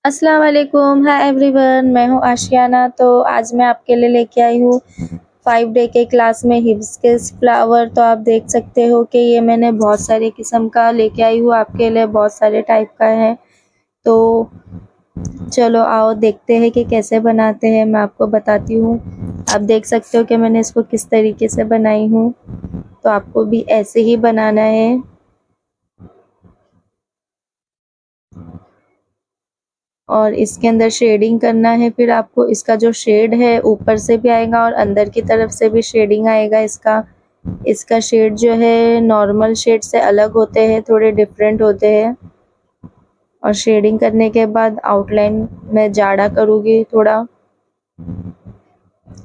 अस्सलाम वालेकुम, hi everyone, मैं हूँ आशियाना। तो आज मैं आपके लिए लेके आई हूँ 5 डे के क्लास में हिबिस्कस फ्लावर। तो आप देख सकते हो कि ये मैंने बहुत सारे किस्म का लेके आई हूँ आपके लिए, बहुत सारे टाइप का है। तो चलो आओ देखते हैं कि कैसे बनाते हैं, मैं आपको बताती हूँ। आप देख सकते हो कि मैंने इसको किस तरीके से बनाई हूँ, तो आपको भी ऐसे ही बनाना है। और इसके अंदर शेडिंग करना है, फिर आपको इसका जो शेड है ऊपर से भी आएगा और अंदर की तरफ से भी शेडिंग आएगा इसका। इसका शेड जो है नॉर्मल शेड से अलग होते हैं, थोड़े डिफरेंट होते हैं। और शेडिंग करने के बाद आउटलाइन मैं जाड़ा करूँगी थोड़ा।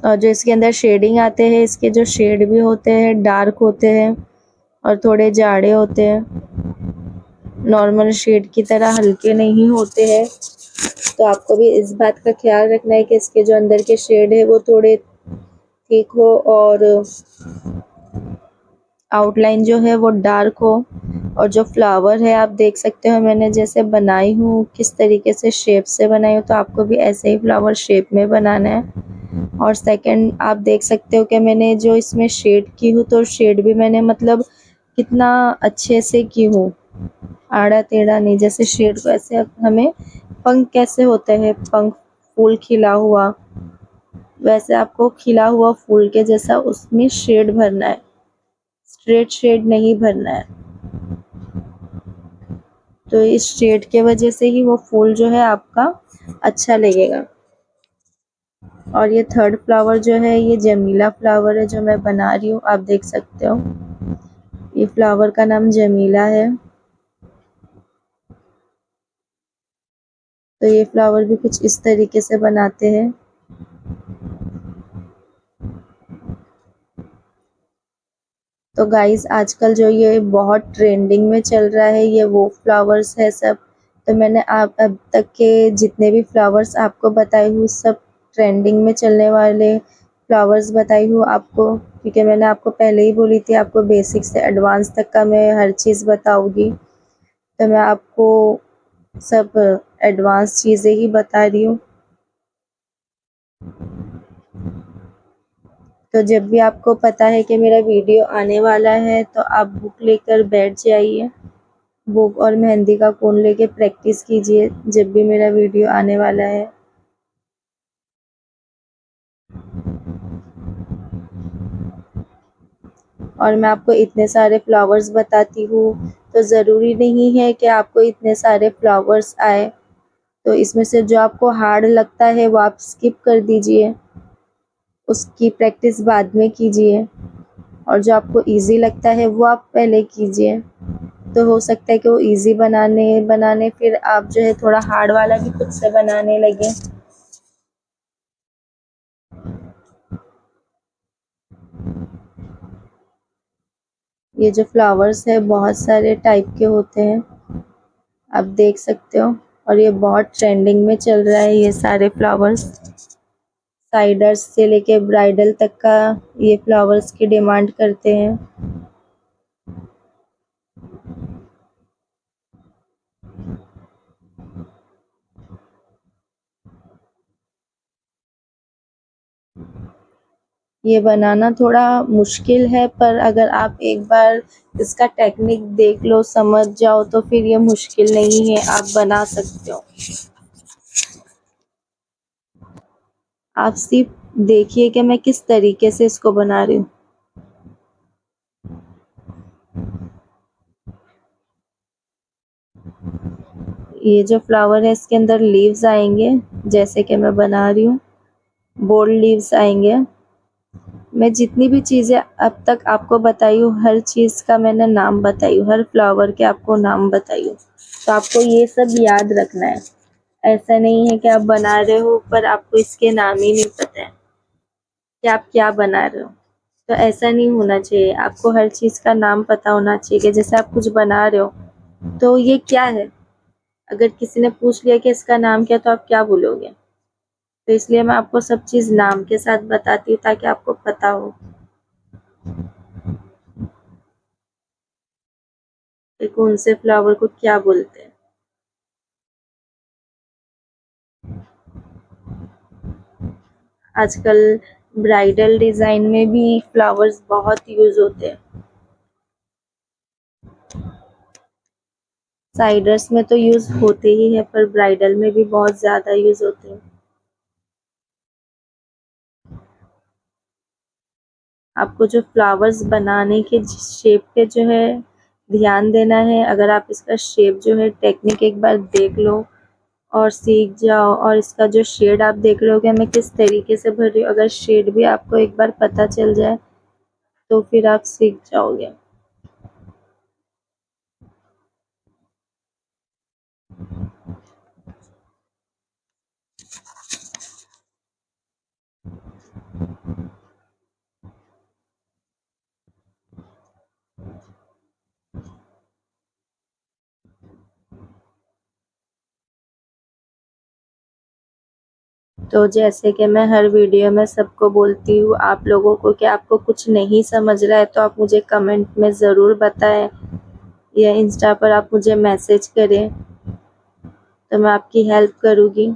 और जो इसके अंदर शेडिंग आते हैं, इसके जो शेड भी होते हैं डार्क होते हैं और थोड़े जाड़े होते हैं, नॉर्मल शेड की तरह हल्के नहीं होते हैं। तो आपको भी इस बात का ख्याल रखना है कि इसके जो अंदर के शेड है वो थोड़े ठीक हो और आउटलाइन जो है वो डार्क हो। और जो फ्लावर है आप देख सकते हो मैंने जैसे बनाई हूँ, किस तरीके से शेप से बनाई हूँ, तो आपको भी ऐसे ही फ्लावर शेप में बनाना है। और सेकंड आप देख सकते हो कि मैंने जो इसमें शेड की हूँ, तो शेड भी मैंने मतलब कितना अच्छे से की हूँ, आड़ा टेढ़ा नहीं। जैसे शेड को ऐसे अब हमें पंख कैसे होते हैं, पंख फूल खिला हुआ, वैसे आपको खिला हुआ फूल के जैसा उसमें शेड भरना है, स्ट्रेट शेड नहीं भरना है। तो इस शेड के वजह से ही वो फूल जो है आपका अच्छा लगेगा। और ये थर्ड फ्लावर जो है ये जमीला फ्लावर है जो मैं बना रही हूँ, आप देख सकते हो। ये फ्लावर का नाम जमीला है। तो ये फ्लावर भी कुछ इस तरीके से बनाते हैं। तो गाइस आजकल जो ये बहुत ट्रेंडिंग में चल रहा है ये वो फ्लावर्स है सब। तो मैंने आप अब तक के जितने भी फ्लावर्स आपको बताए हूँ सब ट्रेंडिंग में चलने वाले फ्लावर्स बताई हूँ आपको, क्योंकि मैंने आपको पहले ही बोली थी आपको बेसिक से एडवांस तक का मैं हर चीज़ बताऊँगी। तो मैं आपको सब एडवांस चीज़ें ही बता रही हूँ। तो जब भी आपको पता है कि मेरा वीडियो आने वाला है तो आप बुक लेकर बैठ जाइए, बुक और मेहंदी का कोन लेके प्रैक्टिस कीजिए जब भी मेरा वीडियो आने वाला है। और मैं आपको इतने सारे फ्लावर्स बताती हूँ तो ज़रूरी नहीं है कि आपको इतने सारे फ्लावर्स आए। तो इसमें से जो आपको हार्ड लगता है वो आप स्किप कर दीजिए, उसकी प्रैक्टिस बाद में कीजिए। और जो आपको इजी लगता है वो आप पहले कीजिए। तो हो सकता है कि वो इजी बनाने बनाने फिर आप जो है थोड़ा हार्ड वाला भी खुद से बनाने लगे। ये जो फ्लावर्स है बहुत सारे टाइप के होते हैं, आप देख सकते हो। और ये बहुत ट्रेंडिंग में चल रहा है ये सारे फ्लावर्स, साइडर्स से लेके ब्राइडल तक का ये फ्लावर्स की डिमांड करते हैं। ये बनाना थोड़ा मुश्किल है, पर अगर आप एक बार इसका टेक्निक देख लो, समझ जाओ, तो फिर ये मुश्किल नहीं है, आप बना सकते हो। आप सिर्फ देखिए कि मैं किस तरीके से इसको बना रही हूँ। ये जो फ्लावर है इसके अंदर लीव्स आएंगे, जैसे कि मैं बना रही हूँ, बोल्ड लीव्स आएंगे। मैं जितनी भी चीज़ें अब तक आपको बताई हूँ हर चीज़ का मैंने नाम बताई हूँ, हर फ्लावर के आपको नाम बताई हूँ। तो आपको ये सब याद रखना है। ऐसा नहीं है कि आप बना रहे हो पर आपको इसके नाम ही नहीं पता है कि आप क्या बना रहे हो। तो ऐसा नहीं होना चाहिए, आपको हर चीज़ का नाम पता होना चाहिए। कि जैसे आप कुछ बना रहे हो तो ये क्या है, अगर किसी ने पूछ लिया कि इसका नाम क्या, तो आप क्या बोलोगे। तो इसलिए मैं आपको सब चीज़ नाम के साथ बताती हूँ ताकि आपको पता हो कि कौन से फ्लावर को क्या बोलते हैं। आजकल ब्राइडल डिज़ाइन में भी फ्लावर्स बहुत यूज़ होते हैं। साइडर्स में तो यूज़ होते ही है, पर ब्राइडल में भी बहुत ज़्यादा यूज़ होते हैं। आपको जो फ्लावर्स बनाने के शेप पे जो है ध्यान देना है। अगर आप इसका शेप जो है टेक्निक एक बार देख लो और सीख जाओ, और इसका जो शेड आप देख रहे हो कि मैं किस तरीके से भर रही हूँ, अगर शेड भी आपको एक बार पता चल जाए तो फिर आप सीख जाओगे। तो जैसे कि मैं हर वीडियो में सबको बोलती हूँ, आप लोगों को कि आपको कुछ नहीं समझ रहा है तो आप मुझे कमेंट में ज़रूर बताएं, या इंस्टा पर आप मुझे मैसेज करें, तो मैं आपकी हेल्प करूँगी।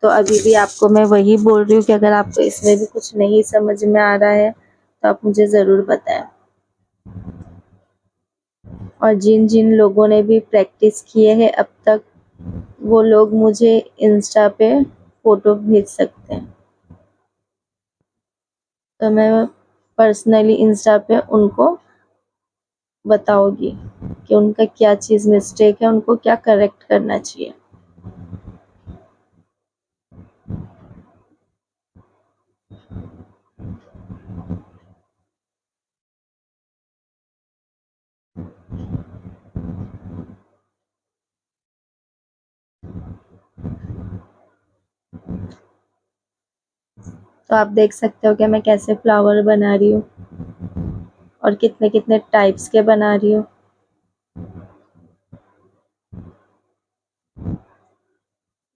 तो अभी भी आपको मैं वही बोल रही हूँ कि अगर आपको इसमें भी कुछ नहीं समझ में आ रहा है तो आप मुझे ज़रूर बताएं। और जिन जिन लोगों ने भी प्रैक्टिस किए हैं अब तक, वो लोग मुझे इंस्टा पे फ़ोटो भेज सकते हैं, तो मैं पर्सनली इंस्टा पे उनको बताओगी कि उनका क्या चीज़ मिस्टेक है, उनको क्या करेक्ट करना चाहिए। तो आप देख सकते हो कि मैं कैसे फ्लावर बना रही हूँ और कितने कितने टाइप्स के बना रही हूँ।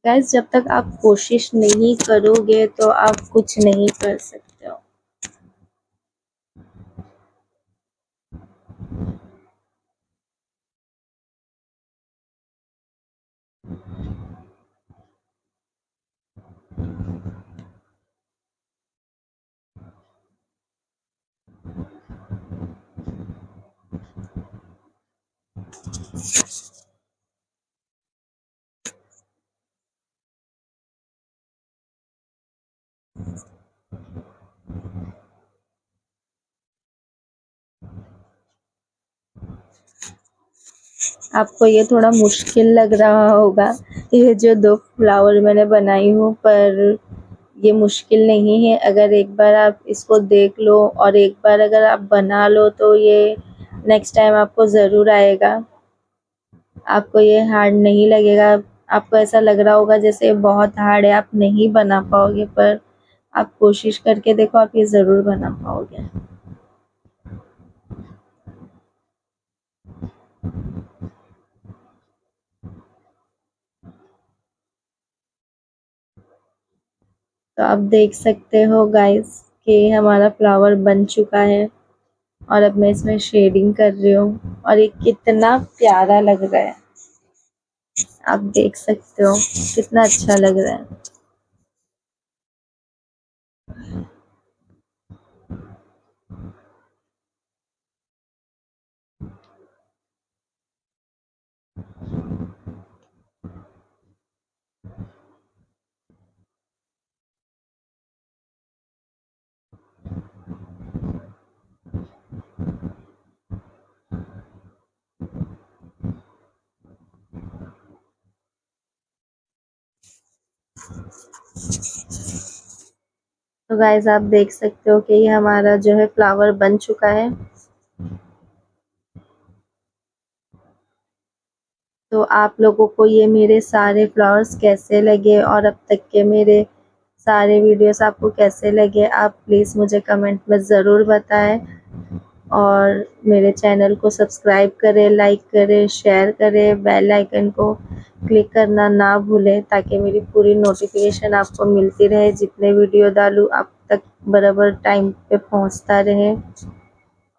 गाइस, जब तक आप कोशिश नहीं करोगे तो आप कुछ नहीं कर सकते हो। आपको ये थोड़ा मुश्किल लग रहा होगा, ये जो 2 फ्लावर मैंने बनाई हूँ, पर ये मुश्किल नहीं है। अगर एक बार आप इसको देख लो और एक बार अगर आप बना लो तो ये नेक्स्ट टाइम आपको ज़रूर आएगा। आपको ये हार्ड नहीं लगेगा। आपको ऐसा लग रहा होगा जैसे ये बहुत हार्ड है, आप नहीं बना पाओगे, पर आप कोशिश करके देखो, आप ये ज़रूर बना पाओगे। तो आप देख सकते हो गाइस कि हमारा फ्लावर बन चुका है, और अब मैं इसमें शेडिंग कर रही हूँ और ये कितना प्यारा लग रहा है। आप देख सकते हो कितना अच्छा लग रहा है। तो गाइस, आप देख सकते हो कि ये हमारा जो है फ्लावर बन चुका है। तो आप लोगों को ये मेरे सारे फ्लावर्स कैसे लगे, और अब तक के मेरे सारे वीडियोस आपको कैसे लगे, आप प्लीज़ मुझे कमेंट में ज़रूर बताएं। और मेरे चैनल को सब्सक्राइब करें, लाइक करें, शेयर करें, बेल आइकन को क्लिक करना ना भूलें, ताकि मेरी पूरी नोटिफिकेशन आपको मिलती रहे। जितने वीडियो डालूँ आप तक बराबर टाइम पे पहुंचता रहे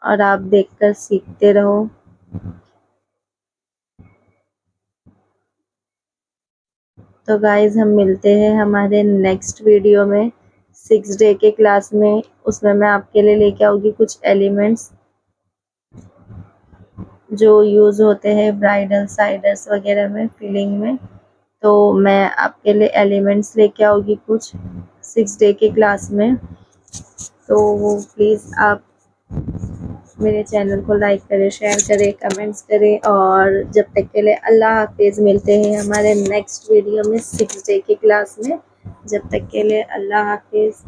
और आप देखकर सीखते रहो। तो गाइज़, हम मिलते हैं हमारे नेक्स्ट वीडियो में। 6 डे के क्लास में, उसमें मैं आपके लिए लेके आऊँगी कुछ एलिमेंट्स जो यूज़ होते हैं ब्राइडल साइडर्स वगैरह में, फिलिंग में। तो मैं आपके लिए एलिमेंट्स लेके आऊँगी कुछ 6 डे के क्लास में। तो प्लीज़ आप मेरे चैनल को लाइक करें, शेयर करें, कमेंट्स करें, और जब तक के लिए अल्लाह हाफिज़। मिलते हैं हमारे नेक्स्ट वीडियो में 6 डे की क्लास में। जब तक के लिए अल्लाह हाफिज़।